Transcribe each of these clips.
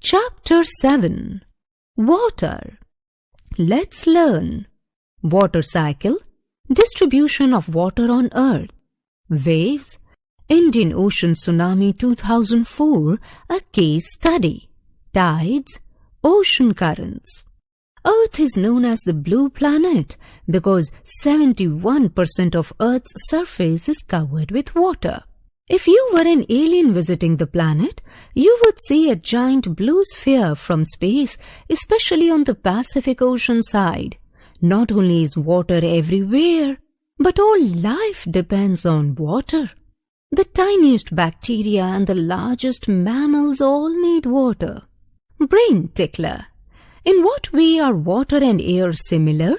Chapter-7 Water. Let's learn. Water cycle, distribution of water on Earth, waves, Indian Ocean Tsunami 2004, a case study, tides, ocean currents. Earth is known as the blue planet because 71% of Earth's surface is covered with water. If you were an alien visiting the planet, you would see a giant blue sphere from space, especially on the Pacific Ocean side. Not only is water everywhere, but all life depends on water. The tiniest bacteria and the largest mammals all need water. Brain tickler. In what way are water and air similar?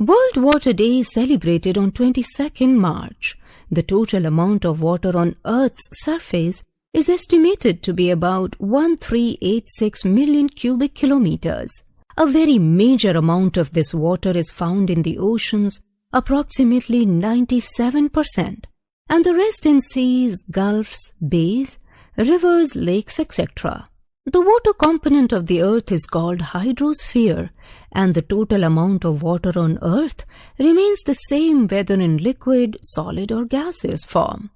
World Water Day is celebrated on 22nd March. The total amount of water on Earth's surface is estimated to be about 1386 million cubic kilometers. A very major amount of this water is found in the oceans, approximately 97%, and the rest in seas, gulfs, bays, rivers, lakes, etc. The water component of the Earth is called hydrosphere, and the total amount of water on Earth remains the same whether in liquid, solid or gaseous form.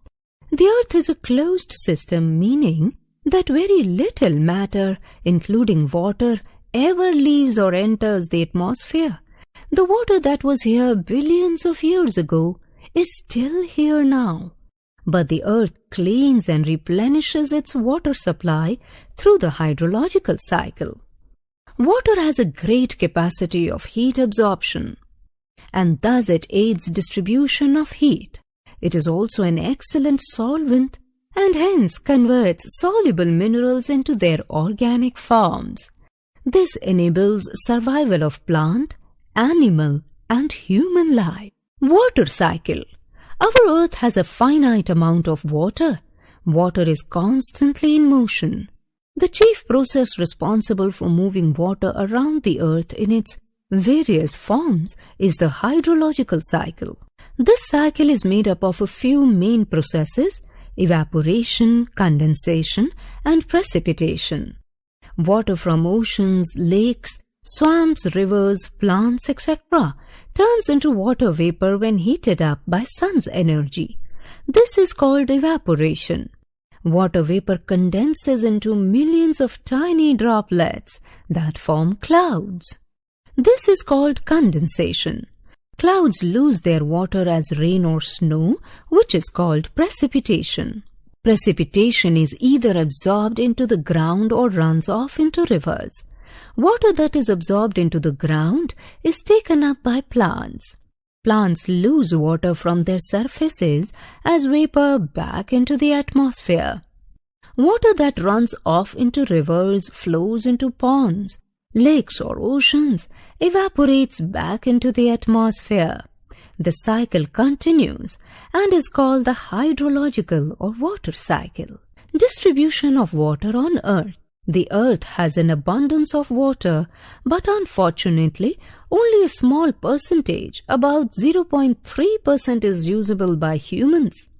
The Earth is a closed system, meaning that very little matter, including water, ever leaves or enters the atmosphere. The water that was here billions of years ago is still here now. But the Earth cleans and replenishes its water supply through the hydrological cycle. Water has a great capacity of heat absorption, and thus it aids distribution of heat. It is also an excellent solvent and hence converts soluble minerals into their organic forms. This enables survival of plant, animal, and human life. Water cycle. Our Earth has a finite amount of water. Water is constantly in motion. The chief process responsible for moving water around the Earth in its various forms is the hydrological cycle. This cycle is made up of a few main processes: evaporation, condensation, and precipitation. Water from oceans, lakes, swamps, rivers, plants, etc. turns into water vapor when heated up by sun's energy. This is called evaporation. Water vapor condenses into millions of tiny droplets that form clouds. This is called condensation. Clouds lose their water as rain or snow, which is called precipitation. Precipitation is either absorbed into the ground or runs off into rivers. Water that is absorbed into the ground is taken up by plants. Plants lose water from their surfaces as vapor back into the atmosphere. Water that runs off into rivers, flows into ponds, lakes or oceans, evaporates back into the atmosphere. The cycle continues and is called the hydrological or water cycle. Distribution of water on Earth. The Earth has an abundance of water, but unfortunately, only a small percentage, about 0.3%, is usable by humans.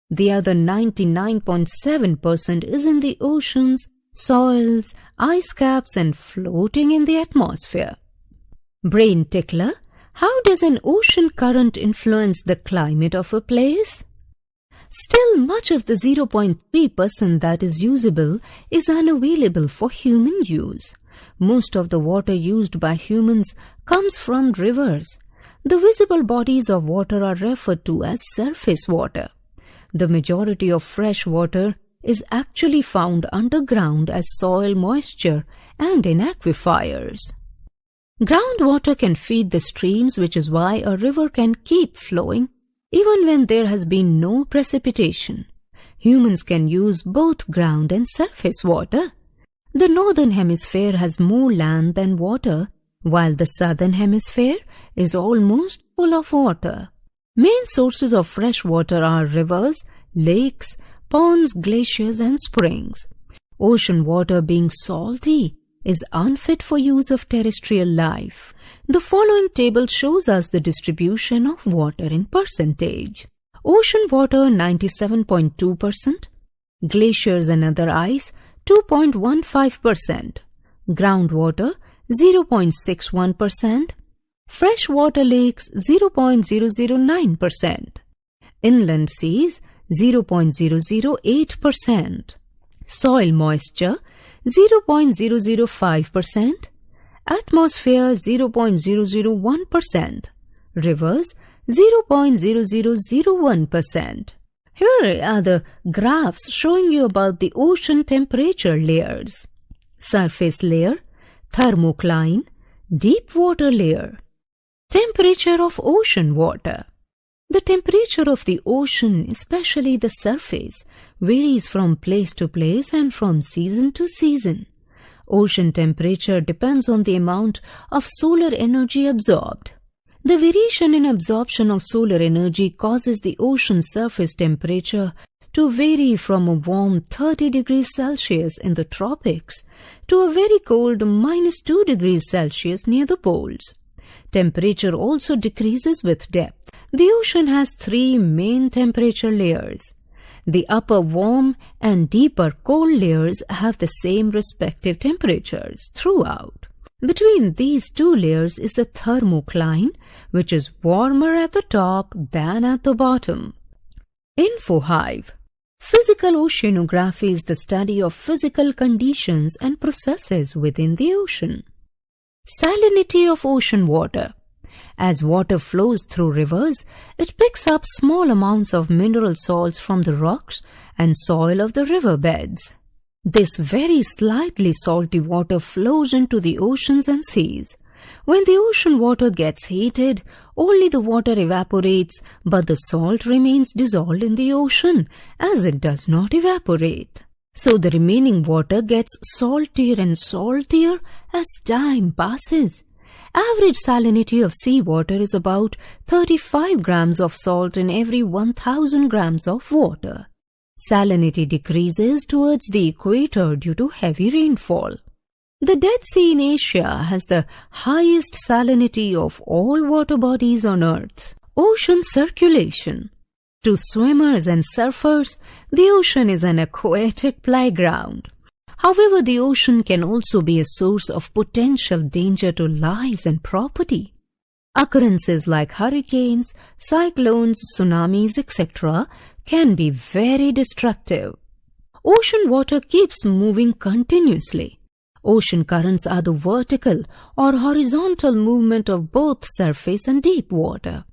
The other 99.7% is in the oceans, soils, ice caps, and floating in the atmosphere. Brain tickler. How does an ocean current influence the climate of a place? Still, much of the 0.3% that is usable is unavailable for human use. Most of the water used by humans comes from rivers. The visible bodies of water are referred to as surface water. The majority of fresh water is actually found underground as soil moisture and in aquifers. Groundwater can feed the streams, which is why a river can keep flowing even when there has been no precipitation. Humans can use both ground and surface water. The northern hemisphere has more land than water, while the southern hemisphere is almost full of water. Main sources of fresh water are rivers, lakes, ponds, glaciers, and springs. Ocean water, being salty, is unfit for use of terrestrial life. The following table shows us the distribution of water in percentage. Ocean water 97.2%, glaciers and other ice 2.15%, groundwater 0.61%, freshwater lakes 0.009%, inland seas 0.008%, soil moisture 0.005%, atmosphere 0.001%, rivers 0.0001%. Here are the graphs showing you about the ocean temperature layers. Surface layer, thermocline, deep water layer. Temperature of ocean water. The temperature of the ocean, especially the surface, varies from place to place and from season to season. Ocean temperature depends on the amount of solar energy absorbed. The variation in absorption of solar energy causes the ocean surface temperature to vary from a warm 30 degrees Celsius in the tropics to a very cold -2 degrees Celsius near the poles. Temperature also decreases with depth. The ocean has 3 main temperature layers. The upper warm and deeper cold layers have the same respective temperatures throughout. Between these 2 layers is the thermocline, which is warmer at the top than at the bottom. InfoHive. Physical oceanography is the study of physical conditions and processes within the ocean. Salinity of ocean water. As water flows through rivers, it picks up small amounts of mineral salts from the rocks and soil of the riverbeds. This very slightly salty water flows into the oceans and seas. When the ocean water gets heated, only the water evaporates, but the salt remains dissolved in the ocean as it does not evaporate. So the remaining water gets saltier and saltier as time passes. Average salinity of seawater is about 35 grams of salt in every 1,000 grams of water. Salinity decreases towards the equator due to heavy rainfall. The Dead Sea in Asia has the highest salinity of all water bodies on Earth. Ocean circulation. To swimmers and surfers, the ocean is an aquatic playground. However, the ocean can also be a source of potential danger to lives and property. Occurrences like hurricanes, cyclones, tsunamis, etc. can be very destructive. Ocean water keeps moving continuously. Ocean currents are the vertical or horizontal movement of both surface and deep water.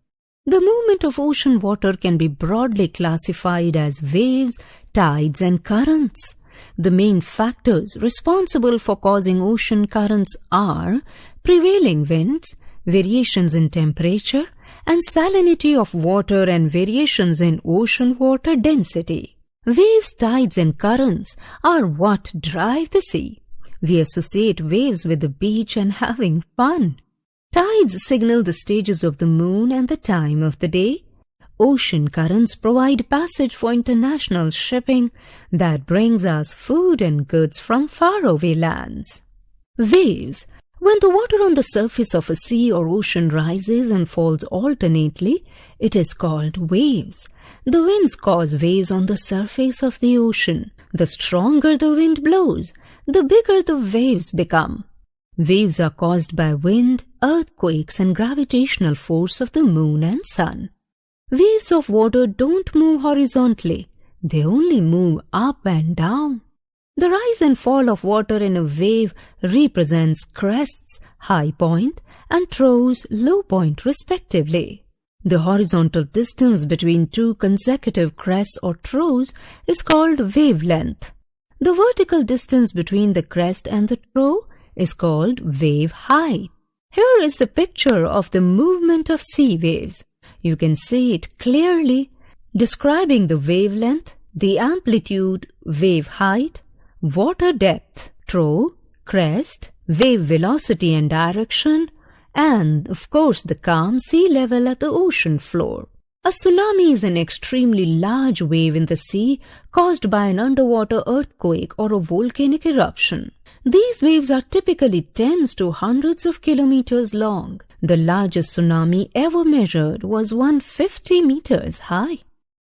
The movement of ocean water can be broadly classified as waves, tides, and currents. The main factors responsible for causing ocean currents are prevailing winds, variations in temperature, and salinity of water and variations in ocean water density. Waves, tides, and currents are what drive the sea. We associate waves with the beach and having fun. Tides signal the stages of the moon and the time of the day. Ocean currents provide passage for international shipping that brings us food and goods from faraway lands. Waves. When the water on the surface of a sea or ocean rises and falls alternately, it is called waves. The winds cause waves on the surface of the ocean. The stronger the wind blows, the bigger the waves become. Waves are caused by wind, earthquakes, and gravitational force of the moon and sun. Waves of water don't move horizontally. They only move up and down. The rise and fall of water in a wave represents crests, high point, and troughs, low point respectively. The horizontal distance between 2 consecutive crests or troughs is called wavelength. The vertical distance between the crest and the trough is called wave height. Here is the picture of the movement of sea waves. You can see it clearly, describing the wavelength, the amplitude, wave height, water depth, trough, crest, wave velocity and direction, and, of course, the calm sea level at the ocean floor. A tsunami is an extremely large wave in the sea caused by an underwater earthquake or a volcanic eruption. These waves are typically tens to hundreds of kilometers long. The largest tsunami ever measured was 150 meters high.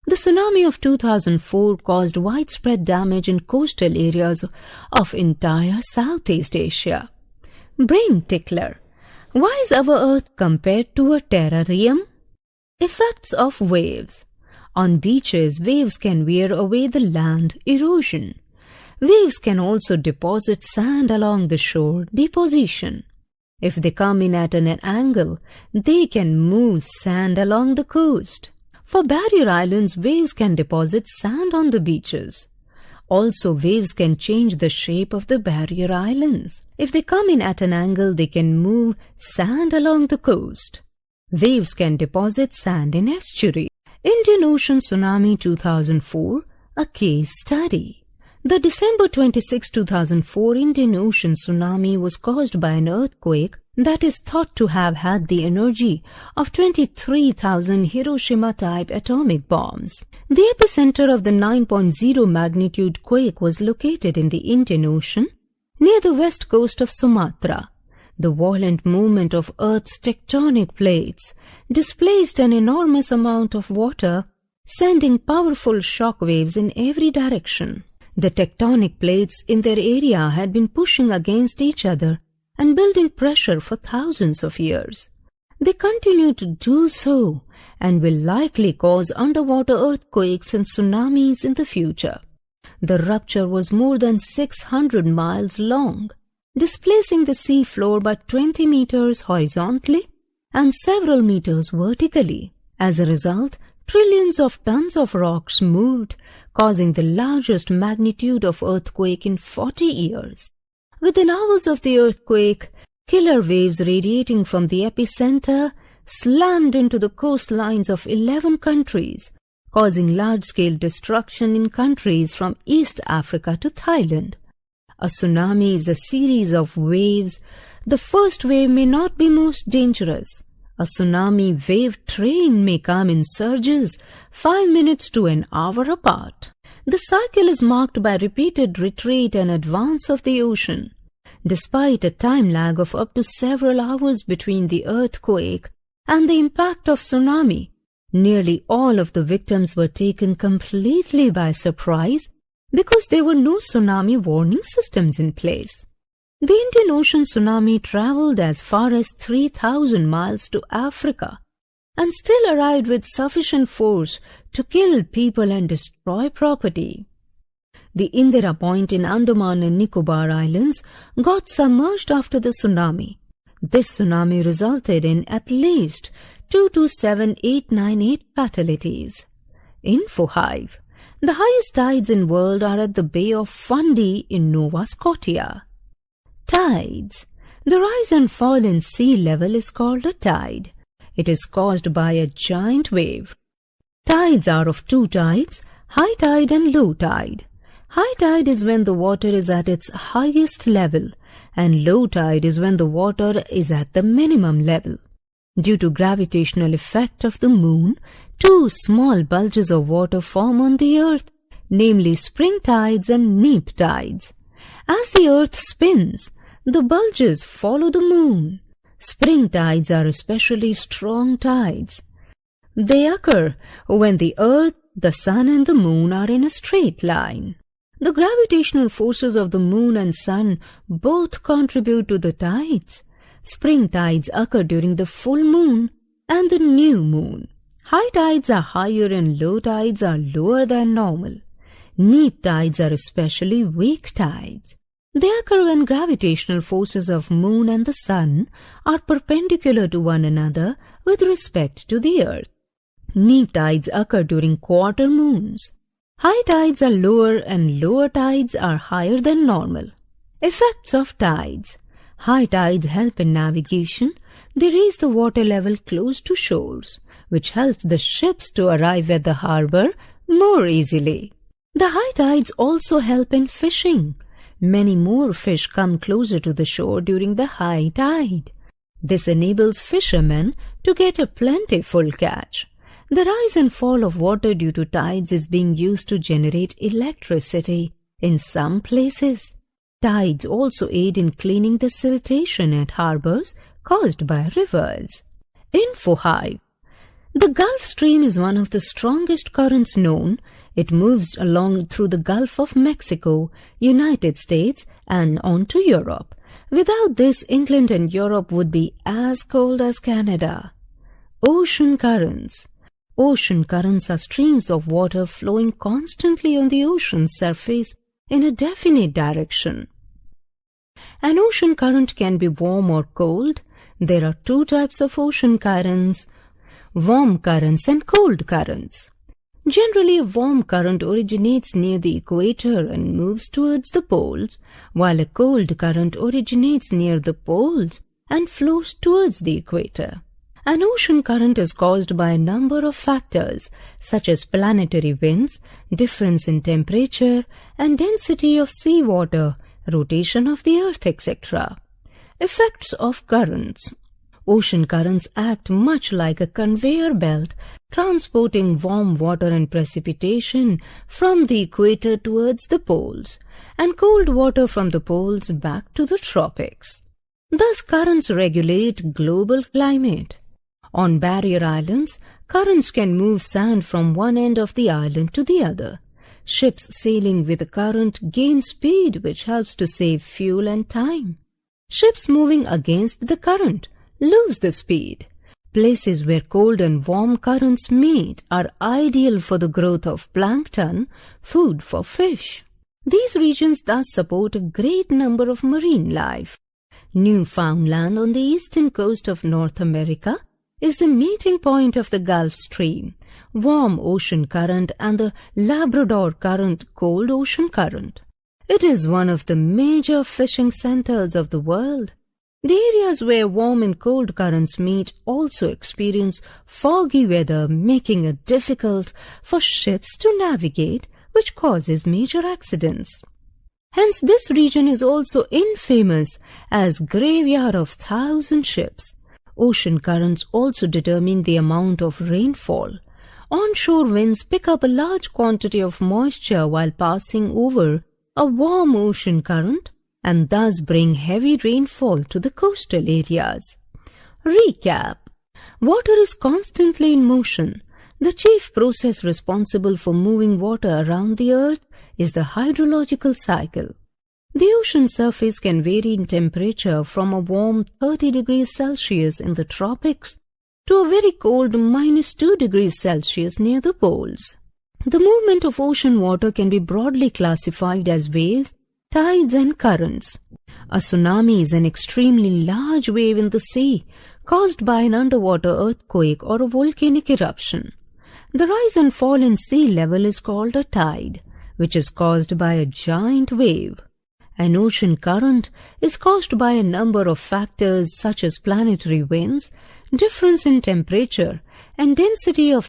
The tsunami of 2004 caused widespread damage in coastal areas of entire Southeast Asia. Brain tickler. Why is our Earth compared to a terrarium? Effects of waves. On beaches, waves can wear away the land, erosion. Waves can also deposit sand along the shore, deposition. If they come in at an angle, they can move sand along the coast. For barrier islands, waves can deposit sand on the beaches. Also, waves can change the shape of the barrier islands. If they come in at an angle, they can move sand along the coast. Waves can deposit sand in estuaries. Indian Ocean Tsunami 2004, a case study. The December 26, 2004 Indian Ocean tsunami was caused by an earthquake that is thought to have had the energy of 23,000 Hiroshima-type atomic bombs. The epicenter of the 9.0 magnitude quake was located in the Indian Ocean, near the west coast of Sumatra. The violent movement of Earth's tectonic plates displaced an enormous amount of water, sending powerful shock waves in every direction. The tectonic plates in their area had been pushing against each other and building pressure for thousands of years. They continue to do so and will likely cause underwater earthquakes and tsunamis in the future. The rupture was more than 600 miles long, displacing the sea floor by 20 meters horizontally and several meters vertically. As a result, trillions of tons of rocks moved, causing the largest magnitude of earthquake in 40 years. Within hours of the earthquake, killer waves radiating from the epicenter slammed into the coastlines of 11 countries, causing large-scale destruction in countries from East Africa to Thailand. A tsunami is a series of waves. The first wave may not be most dangerous. A tsunami wave train may come in surges 5 minutes to an hour apart. The cycle is marked by repeated retreat and advance of the ocean. Despite a time lag of up to several hours between the earthquake and the impact of tsunami, nearly all of the victims were taken completely by surprise because there were no tsunami warning systems in place. The Indian Ocean tsunami traveled as far as 3,000 miles to Africa and still arrived with sufficient force to kill people and destroy property. The Indira Point in Andaman and Nicobar Islands got submerged after the tsunami. This tsunami resulted in at least 227,898 fatalities. Info Hive. The highest tides in the world are at the Bay of Fundy in Nova Scotia. Tides. The rise and fall in sea level is called a tide. It is caused by a giant wave. Tides are of two types, high tide and low tide. High tide is when the water is at its highest level, and low tide is when the water is at the minimum level. Due to gravitational effect of the moon, two small bulges of water form on the earth, namely spring tides and neap tides. As the earth spins, the bulges follow the moon. Spring tides are especially strong tides. They occur when the earth, the sun and the moon are in a straight line. The gravitational forces of the moon and sun both contribute to the tides. Spring tides occur during the full moon and the new moon. High tides are higher and low tides are lower than normal. Neap tides are especially weak tides. They occur when gravitational forces of moon and the sun are perpendicular to one another with respect to the earth. Neap tides occur during quarter moons. High tides are lower and lower tides are higher than normal. Effects of tides. High tides help in navigation. They raise the water level close to shores, which helps the ships to arrive at the harbor more easily. The high tides also help in fishing. Many more fish come closer to the shore during the high tide. This enables fishermen to get a plentiful catch. The rise and fall of water due to tides is being used to generate electricity in some places. Tides also aid in cleaning the siltation at harbors caused by rivers. Info Hive. The Gulf Stream is one of the strongest currents known. It moves along through the Gulf of Mexico, United States, and on to Europe. Without this, England and Europe would be as cold as Canada. Ocean currents. Ocean currents are streams of water flowing constantly on the ocean's surface in a definite direction. An ocean current can be warm or cold. There are two types of ocean currents: warm currents and cold currents. Generally, a warm current originates near the equator and moves towards the poles, while a cold current originates near the poles and flows towards the equator. An ocean current is caused by a number of factors, such as planetary winds, difference in temperature and density of seawater, rotation of the earth, etc. Effects of currents. Ocean currents act much like a conveyor belt, transporting warm water and precipitation from the equator towards the poles, and cold water from the poles back to the tropics. Thus, currents regulate global climate. On barrier islands, currents can move sand from one end of the island to the other. Ships sailing with the current gain speed, which helps to save fuel and time. Ships moving against the current lose the speed. Places where cold and warm currents meet are ideal for the growth of plankton, food for fish. These regions thus support a great number of marine life. Newfoundland on the eastern coast of North America is the meeting point of the Gulf Stream, warm ocean current, and the Labrador Current, cold ocean current. It is one of the major fishing centers of the world. The areas where warm and cold currents meet also experience foggy weather, making it difficult for ships to navigate, which causes major accidents. Hence, this region is also infamous as graveyard of 1,000 ships. Ocean currents also determine the amount of rainfall. Onshore winds pick up a large quantity of moisture while passing over a warm ocean current, and thus bring heavy rainfall to the coastal areas. Recap. Water is constantly in motion. The chief process responsible for moving water around the earth is the hydrological cycle. The ocean surface can vary in temperature from a warm 30 degrees Celsius in the tropics to a very cold -2 degrees Celsius near the poles. The movement of ocean water can be broadly classified as waves, tides and currents. A tsunami is an extremely large wave in the sea caused by an underwater earthquake or a volcanic eruption. The rise and fall in sea level is called a tide, which is caused by a giant wave. An ocean current is caused by a number of factors such as planetary winds, difference in temperature, and density of